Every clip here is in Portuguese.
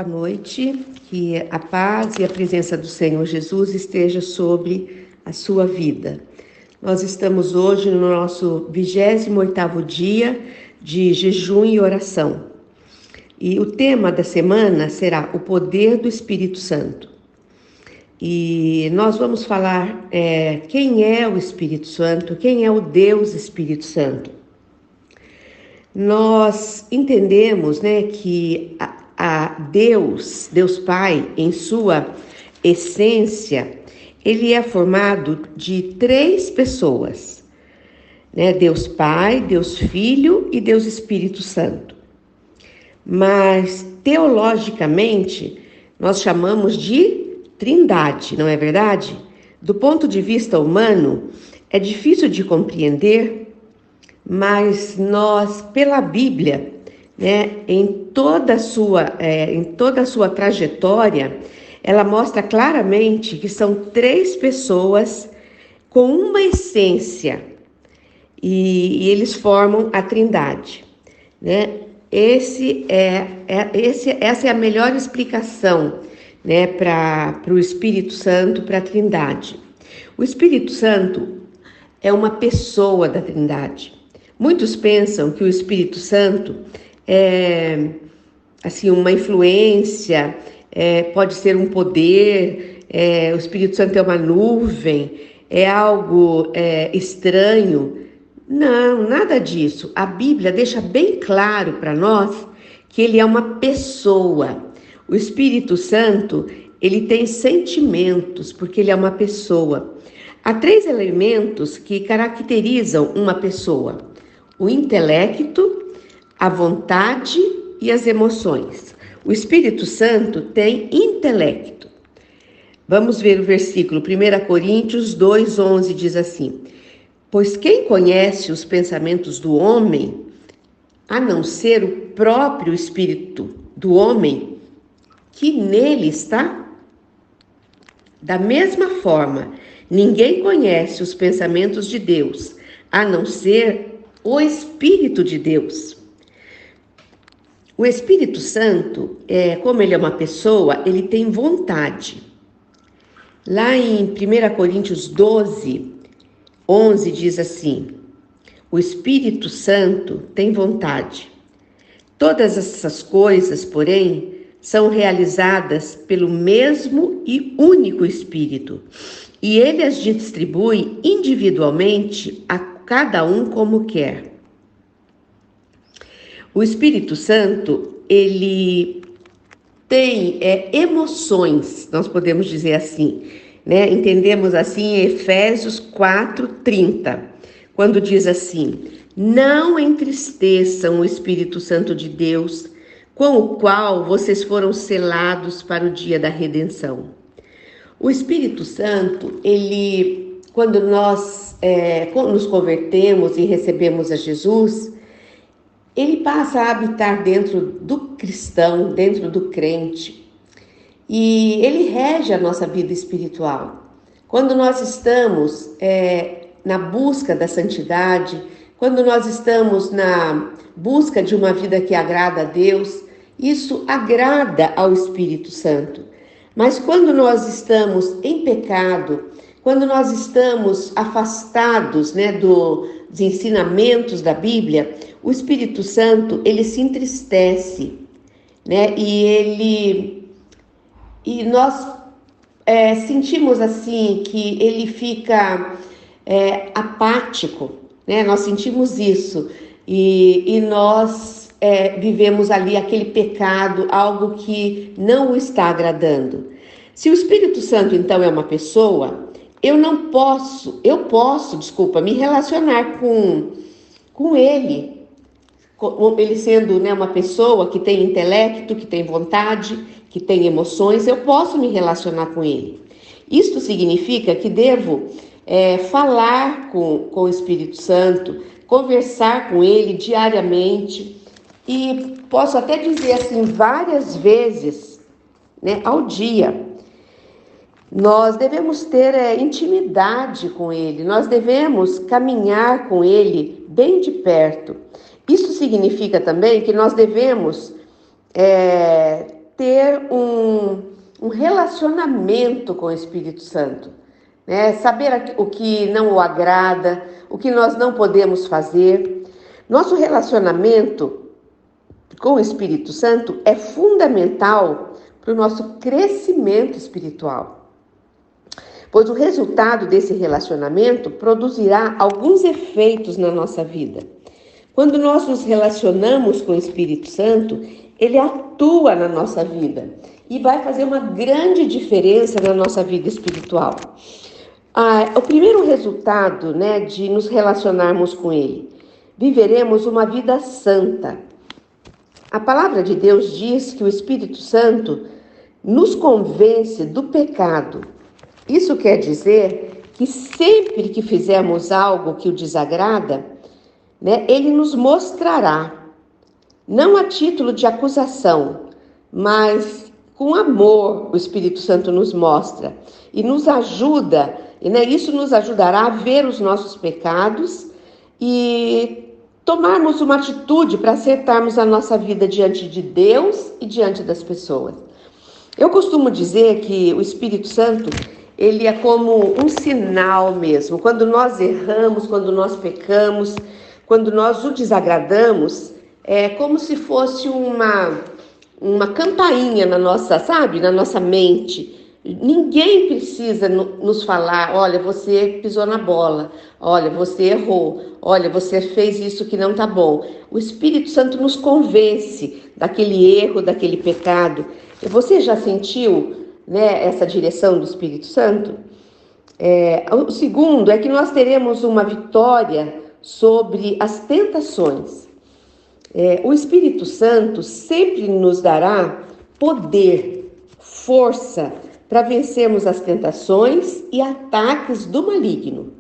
noite, que a paz e a presença do Senhor Jesus esteja sobre a sua vida. Nós estamos hoje no nosso 28º dia de jejum e oração. E o tema da semana será o poder do Espírito Santo. E nós vamos falar quem é o Espírito Santo, quem é o Deus Espírito Santo. Nós entendemos, que Deus Pai, em sua essência, ele é formado de 3 pessoas, Deus Pai, Deus Filho e Deus Espírito Santo. Mas, teologicamente, nós chamamos de Trindade, não é verdade? Do ponto de vista humano, é difícil de compreender, mas nós, pela Bíblia, em toda a sua trajetória, ela mostra claramente que são 3 pessoas com uma essência e eles formam a Trindade, Essa é a melhor explicação, para o Espírito Santo, para a Trindade. O Espírito Santo é uma pessoa da Trindade. Muitos pensam que o Espírito Santo é uma influência, pode ser um poder, o Espírito Santo é uma nuvem, é algo estranho. Não, nada disso. A Bíblia deixa bem claro para nós que ele é uma pessoa. O Espírito Santo, ele tem sentimentos, porque ele é uma pessoa. Há 3 elementos que caracterizam uma pessoa: o intelecto, a vontade e as emoções. O Espírito Santo tem intelecto. Vamos ver o versículo 1 Coríntios 2:11 diz assim: pois quem conhece os pensamentos do homem, a não ser o próprio espírito do homem que nele está? Da mesma forma, ninguém conhece os pensamentos de Deus, a não ser o Espírito de Deus. O Espírito Santo, como ele é uma pessoa, ele tem vontade. Lá em 1 Coríntios 12:11 diz assim: o Espírito Santo tem vontade. Todas essas coisas, porém, são realizadas pelo mesmo e único Espírito, e ele as distribui individualmente a cada um como quer. O Espírito Santo, ele tem emoções, nós podemos dizer assim, Entendemos assim em Efésios 4:30, quando diz assim: não entristeçam o Espírito Santo de Deus, com o qual vocês foram selados para o dia da redenção. O Espírito Santo, ele, quando nós nos convertemos e recebemos a Jesus, ele passa a habitar dentro do cristão, dentro do crente. E ele rege a nossa vida espiritual. Quando nós estamos na busca da santidade, quando nós estamos na busca de uma vida que agrada a Deus, isso agrada ao Espírito Santo. Mas quando nós estamos em pecado, quando nós estamos afastados dos ensinamentos da Bíblia, o Espírito Santo, ele se entristece, E nós sentimos assim que ele fica apático, Nós sentimos isso e nós vivemos ali aquele pecado, algo que não o está agradando. Se o Espírito Santo então é uma pessoa, eu posso, me relacionar com ele. Ele sendo uma pessoa que tem intelecto, que tem vontade, que tem emoções, eu posso me relacionar com ele. Isto significa que devo falar com o Espírito Santo, conversar com ele diariamente e posso até dizer assim várias vezes ao dia. Nós devemos ter intimidade com ele, nós devemos caminhar com ele bem de perto. Isso significa também que nós devemos ter um relacionamento com o Espírito Santo, né? Saber o que não o agrada, o que nós não podemos fazer. Nosso relacionamento com o Espírito Santo é fundamental para o nosso crescimento espiritual, pois o resultado desse relacionamento produzirá alguns efeitos na nossa vida. Quando nós nos relacionamos com o Espírito Santo, ele atua na nossa vida e vai fazer uma grande diferença na nossa vida espiritual. O primeiro resultado, né, de nos relacionarmos com ele, viveremos uma vida santa. A palavra de Deus diz que o Espírito Santo nos convence do pecado. Isso quer dizer que sempre que fizermos algo que o desagrada, né, ele nos mostrará, não a título de acusação, mas com amor o Espírito Santo nos mostra e nos ajuda, e né, isso nos ajudará a ver os nossos pecados e tomarmos uma atitude para acertarmos a nossa vida diante de Deus e diante das pessoas. Eu costumo dizer que o Espírito Santo, ele é como um sinal mesmo. Quando nós erramos, quando nós pecamos, quando nós o desagradamos, é como se fosse uma campainha na nossa, sabe, na nossa mente. Ninguém precisa nos falar, olha, você pisou na bola, olha, você errou, olha, você fez isso que não tá bom. O Espírito Santo nos convence daquele erro, daquele pecado. E você já sentiu, né, essa direção do Espírito Santo? O segundo é que nós teremos uma vitória sobre as tentações. O Espírito Santo sempre nos dará poder, força, para vencermos as tentações e ataques do maligno.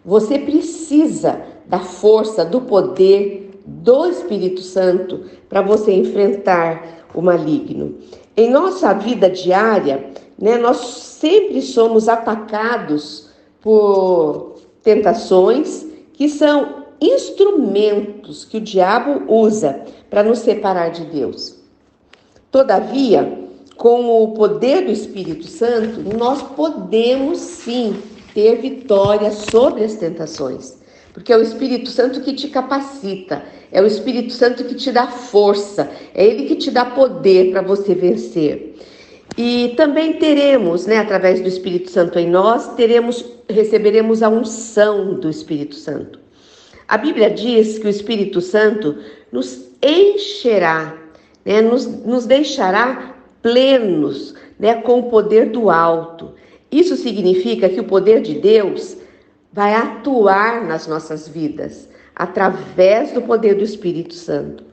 Você precisa da força, do poder do Espírito Santo para você enfrentar o maligno. Em nossa vida diária, né, nós sempre somos atacados por tentações que são instrumentos que o diabo usa para nos separar de Deus. Todavia, com o poder do Espírito Santo, nós podemos sim ter vitória sobre as tentações, porque é o Espírito Santo que te capacita, é o Espírito Santo que te dá força, é ele que te dá poder para você vencer. E também teremos, né, através do Espírito Santo em nós, receberemos a unção do Espírito Santo. A Bíblia diz que o Espírito Santo nos encherá, né, nos deixará plenos, né, com o poder do alto. Isso significa que o poder de Deus vai atuar nas nossas vidas através do poder do Espírito Santo.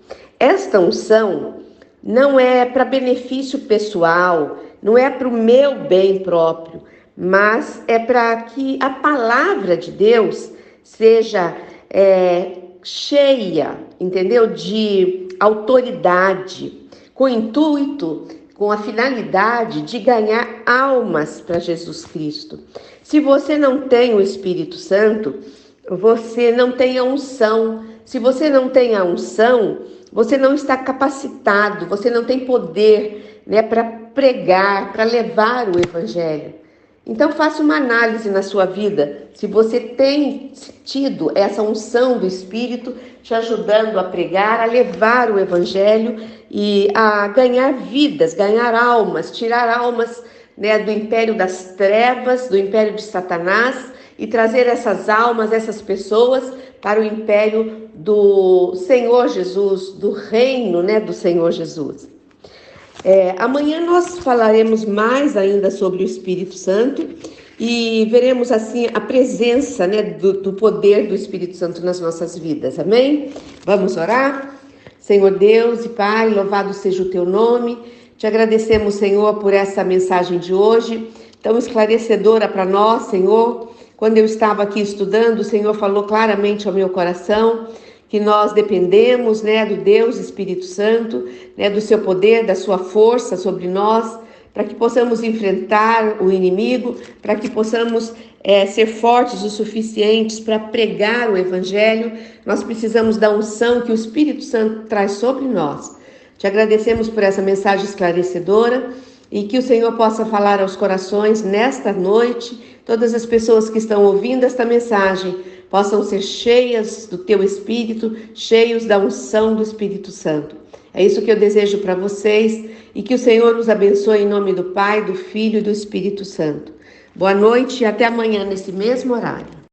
Esta unção não é para benefício pessoal, não é para o meu bem próprio, mas é para que a palavra de Deus seja cheia, entendeu? De autoridade, com o intuito, com a finalidade de ganhar almas para Jesus Cristo. Se você não tem o Espírito Santo, você não tem a unção. Se você não tem a unção, você não está capacitado, você não tem poder, né, para pregar, para levar o Evangelho. Então faça uma análise na sua vida, se você tem tido essa unção do Espírito te ajudando a pregar, a levar o Evangelho e a ganhar vidas, ganhar almas, tirar almas, né, do império das trevas, do império de Satanás e trazer essas almas, essas pessoas para o império do Senhor Jesus, do reino, né, do Senhor Jesus. Amanhã nós falaremos mais ainda sobre o Espírito Santo e veremos assim a presença, né, do poder do Espírito Santo nas nossas vidas, amém? Vamos orar? Senhor Deus e Pai, louvado seja o teu nome, te agradecemos, Senhor, por essa mensagem de hoje, tão esclarecedora para nós, Senhor. Quando eu estava aqui estudando, o Senhor falou claramente ao meu coração que nós dependemos, né, do Deus Espírito Santo, né, do seu poder, da sua força sobre nós, para que possamos enfrentar o inimigo, para que possamos ser fortes o suficientes para pregar o Evangelho. Nós precisamos da unção que o Espírito Santo traz sobre nós. Te agradecemos por essa mensagem esclarecedora e que o Senhor possa falar aos corações nesta noite. Todas as pessoas que estão ouvindo esta mensagem possam ser cheias do Teu Espírito, cheios da unção do Espírito Santo. É isso que eu desejo para vocês e que o Senhor os abençoe em nome do Pai, do Filho e do Espírito Santo. Boa noite e até amanhã nesse mesmo horário.